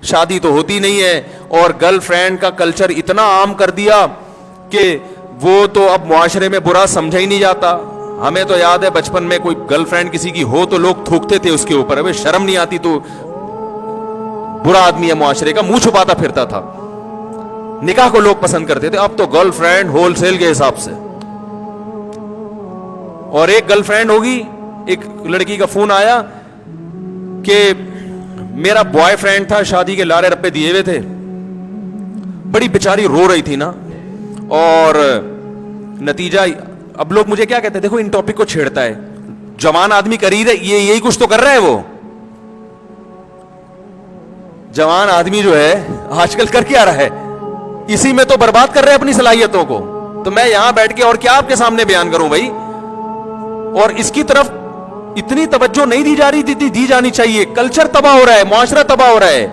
شادی تو ہوتی نہیں ہے, اور گرل فرینڈ کا کلچر اتنا عام کر دیا کہ وہ تو اب معاشرے میں برا سمجھا ہی نہیں جاتا. ہمیں تو یاد ہے بچپن میں کوئی گرل فرینڈ کسی کی ہو تو لوگ تھوکتے تھے اس کے اوپر, ابھی شرم نہیں آتی تو برا آدمی ہے معاشرے کا, منہ چھپاتا پھرتا تھا. نکاح کو لوگ پسند کرتے تھے, اب تو گرل فرینڈ ہول سیل کے حساب سے. اور ایک گرل فرینڈ ہوگی, ایک لڑکی کا فون آیا کہ میرا بوائے فرینڈ تھا, شادی کے لارے رپے دیے ہوئے تھے, بڑی بیچاری رو رہی تھی نا, اور نتیجہ اب لوگ مجھے کیا کہتے ہیں, دیکھو ان ٹاپک کو چھیڑتا ہے, جوان آدمی کری رہے یہ یہی کچھ تو کر رہا ہے, وہ جوان آدمی جو ہے آج کل کر کیا رہا ہے, اسی میں تو برباد کر رہے اپنی صلاحیتوں کو. تو میں یہاں بیٹھ کے اور کیا آپ کے سامنے بیان کروں بھائی, اور اس کی طرف اتنی توجہ نہیں دی جا رہی دی جانی چاہیے. کلچر تباہ ہو رہا ہے, معاشرہ تباہ ہو رہا ہے,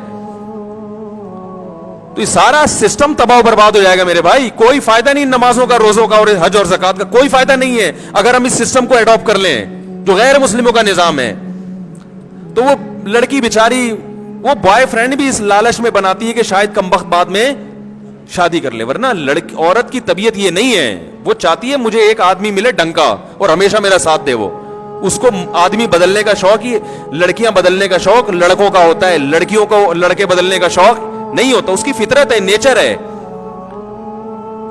تو یہ سارا سسٹم تباہ و برباد ہو جائے گا میرے بھائی. کوئی فائدہ نہیں نمازوں کا, روزوں کا اور حج اور زکات کا, کوئی فائدہ نہیں ہے اگر ہم اس سسٹم کو اڈاپٹ کر لیں جو غیر مسلموں کا نظام ہے. تو وہ لڑکی بیچاری, وہ بوائے فرینڈ بھی اس لالچ میں بناتی ہے کہ شاید کمبخت بعد میں شادی کر لے, ورنہ عورت کی طبیعت یہ نہیں ہے. وہ چاہتی ہے مجھے ایک آدمی ملے ڈنکا اور ہمیشہ میرا ساتھ دے. وہ اس کو آدمی بدلنے کا شوق ہی, لڑکیاں بدلنے کا شوق لڑکوں کا ہوتا ہے, لڑکیوں کو لڑکے بدلنے کا شوق نہیں ہوتا. اس کی فطرت ہے, نیچر ہے.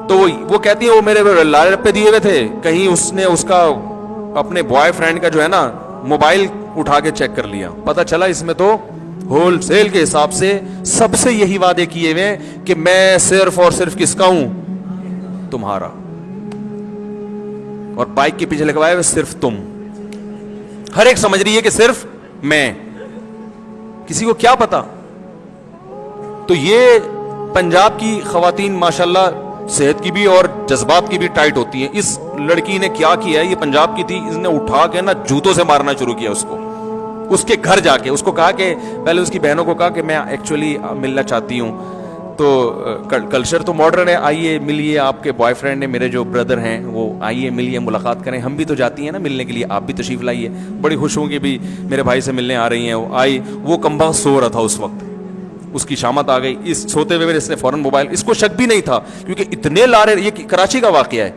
تو وہ کہتی ہے وہ میرے لارے رپے دیے ہوئے تھے, کہیں اس نے اس کا اپنے بوائے فرینڈ کا جو ہے نا موبائل اٹھا کے چیک کر لیا, پتا چلا اس میں تو ہول سیل کے حساب سے سب سے یہی وعدے کیے ہوئے کہ میں صرف اور صرف کس کا ہوں, تمہارا, اور بائک کے پیچھے لگوائے ہوئے صرف تم. ہر ایک سمجھ رہی ہے کہ صرف میں, کسی کو کیا پتا. تو یہ پنجاب کی خواتین ماشاءاللہ صحت کی بھی اور جذبات کی بھی ٹائٹ ہوتی ہیں. اس لڑکی نے کیا کیا ہے, یہ پنجاب کی تھی, اس نے اٹھا کے نا جوتوں سے مارنا شروع کیا اس کو, اس کے گھر جا کے. اس کو کہا کہ پہلے اس کی بہنوں کو کہا کہ میں ایکچولی ملنا چاہتی ہوں, تو کلچر تو ماڈرن ہے, آئیے ملیے, آپ کے بوائے فرینڈ نے, میرے جو بردر ہیں وہ آئیے ملیے, ملاقات کریں, ہم بھی تو جاتی ہیں نا ملنے کے لیے, آپ بھی تشریف لائیے. بڑی خوش ہوں کہ بھی میرے بھائی سے ملنے آ رہی ہیں. وہ آئی, وہ کمبا سو رہا تھا اس وقت, اس کی شامت آ گئی. اس سوتے ہوئے اس نے فوراً موبائل, اس کو شک بھی نہیں تھا کیونکہ اتنے لارے, یہ کراچی کا واقعہ ہے,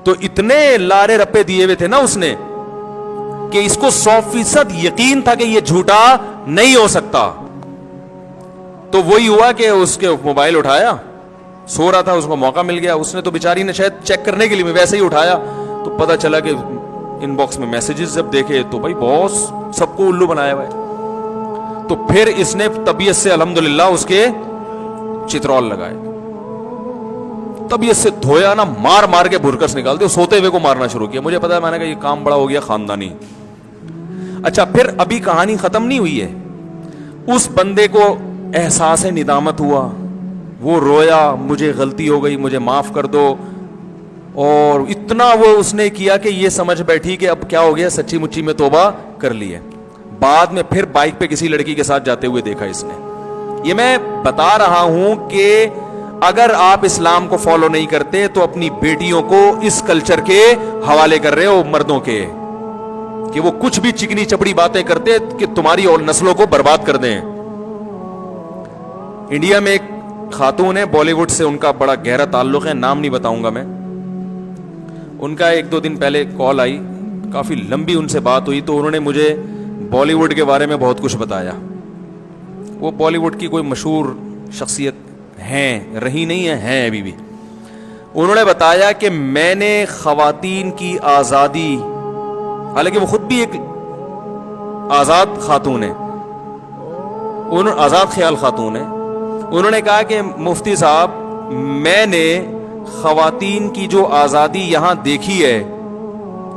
تو اتنے لارے رپے دیے ہوئے تھے نا اس نے کہ اس کو 100% یقین تھا کہ یہ جھوٹا نہیں ہو سکتا. تو وہی ہوا کہ اس کے موبائل اٹھایا, سو رہا تھا, اس کو موقع مل گیا, اس نے تو بیچاری نے شاید چیک کرنے کے لیے ویسے ہی اٹھایا, تو پتا چلا کہ ان باکس میں میسیجز جب دیکھے تو بھائی بہت سب کو الو بنایا ہوا ہے. تو پھر اس نے طبیعت سے الحمدللہ اس کے چترول لگائے, طبیعت سے دھویا نا, مار مار کے بھرکس نکالتے, سوتے ہوئے کو مارنا شروع کیا. مجھے پتا ہے, میں نے کہا یہ کام بڑا ہو گیا خاندانی. اچھا پھر ابھی کہانی ختم نہیں ہوئی ہے, اس بندے کو احساس ندامت ہوا, وہ رویا, مجھے غلطی ہو گئی, مجھے معاف کر دو, اور اتنا وہ اس نے کیا کہ یہ سمجھ بیٹھی کہ اب کیا ہو گیا, سچی مچی میں توبہ کر لی ہے. بعد میں پھر بائک پہ کسی لڑکی کے ساتھ جاتے ہوئے دیکھا اس نے. یہ میں بتا رہا ہوں کہ اگر آپ اسلام کو فالو نہیں کرتے تو اپنی بیٹیوں کو اس کلچر کے حوالے کر رہے ہو, مردوں کے, کہ وہ کچھ بھی چکنی چپڑی باتیں کرتے کہ تمہاری اور نسلوں کو برباد کر دیں. انڈیا میں ایک خاتون ہے, بالی ووڈ سے ان کا بڑا گہرا تعلق ہے, نام نہیں بتاؤں گا میں. ان کا 1-2 دن پہلے کال آئی, کافی لمبی ان سے بات ہوئی, تو انہوں نے مجھے بالی ووڈ کے بارے میں بہت کچھ بتایا. وہ بالی ووڈ کی کوئی مشہور شخصیت ہیں, رہی نہیں ہیں ابھی بھی. انہوں نے بتایا کہ میں نے خواتین کی آزادی, حالانکہ وہ خود بھی ایک آزاد خاتون ہے, آزاد خیال خاتون ہے, انہوں نے کہا کہ مفتی صاحب میں نے خواتین کی جو آزادی یہاں دیکھی ہے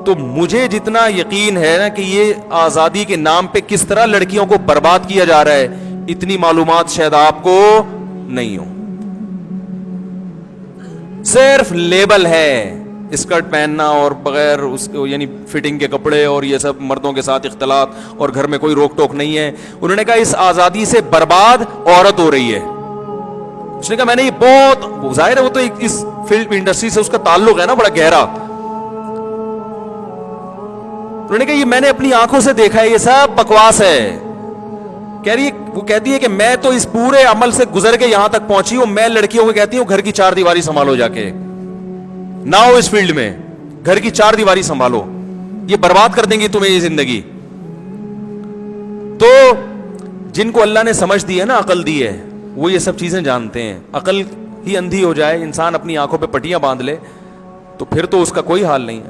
تو مجھے جتنا یقین ہے نا کہ یہ آزادی کے نام پہ کس طرح لڑکیوں کو برباد کیا جا رہا ہے, اتنی معلومات شاید آپ کو نہیں ہو. صرف لیبل ہے, اسکرٹ پہننا اور بغیر اس کو یعنی فٹنگ کے کپڑے اور یہ سب, مردوں کے ساتھ اختلاط, اور گھر میں کوئی روک ٹوک نہیں ہے. انہوں نے کہا اس آزادی سے برباد عورت ہو رہی ہے. اس نے کہا میں نے یہ بہت, ظاہر ہے وہ تو اس فلم انڈسٹری سے اس کا تعلق ہے نا بڑا گہرا. انہوں نے کہا یہ میں نے اپنی آنکھوں سے دیکھا ہے, یہ سب بکواس ہے. کہہ رہی ہے, وہ کہتی ہے کہ میں تو اس پورے عمل سے گزر کے یہاں تک پہنچی ہوں, میں لڑکیوں کو کہتی ہوں گھر کی 4 دیواری سنبھالو, جا کے نہ ہو اس فیلڈ میں, گھر کی 4 دیواری سنبھالو, یہ برباد کر دیں گی تمہیں یہ زندگی. تو جن کو اللہ نے سمجھ دی ہے نا, عقل دی ہے, وہ یہ سب چیزیں جانتے ہیں. عقل ہی اندھی ہو جائے, انسان اپنی آنکھوں پہ پٹیاں باندھ لے, تو پھر تو اس کا کوئی حال نہیں ہے.